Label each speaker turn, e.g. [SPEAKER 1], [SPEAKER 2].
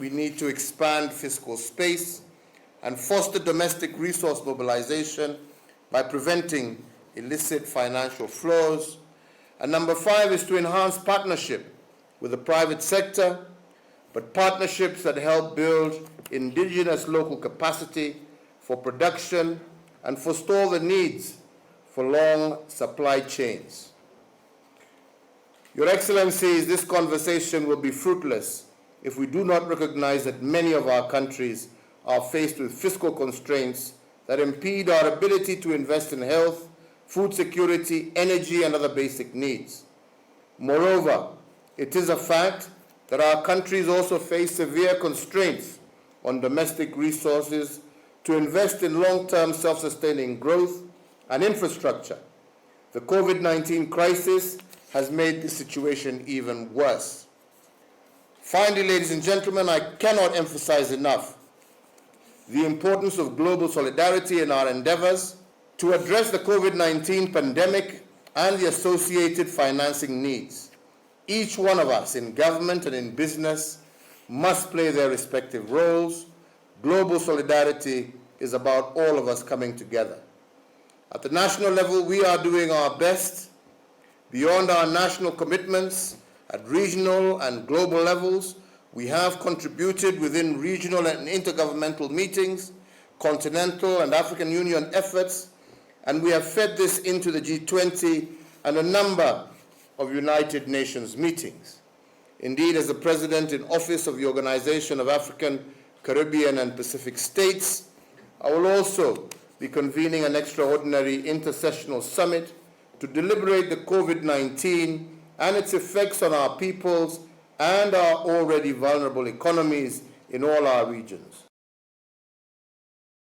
[SPEAKER 1] we need to expand fiscal space and foster domestic resource mobilization by preventing illicit financial flows. And number 5 is to enhance partnership with the private sector, but partnerships that help build indigenous local capacity for production and forestall the needs for long supply chains. Your Excellencies, this conversation will be fruitless if we do not recognize that many of our countries are faced with fiscal constraints that impede our ability to invest in health, food security, energy, and other basic needs. Moreover, it is a fact that our countries also face severe constraints on domestic resources to invest in long-term self-sustaining growth and infrastructure. The COVID-19 crisis has made the situation even worse. Finally, ladies and gentlemen, I cannot emphasize enough the importance of global solidarity in our endeavors to address the COVID-19 pandemic and the associated financing needs. Each one of us in government and in business must play their respective roles. Global solidarity is about all of us coming together. At the national level, we are doing our best. Beyond our national commitments, at regional and global levels, we have contributed within regional and intergovernmental meetings, continental and African Union efforts, and we have fed this into the G20 and a number of United Nations meetings. Indeed, as the President in Office of the Organization of African, Caribbean, and Pacific States, I will also be convening an extraordinary intersessional summit to deliberate the COVID-19 and its effects on our peoples and our already vulnerable economies in all our regions.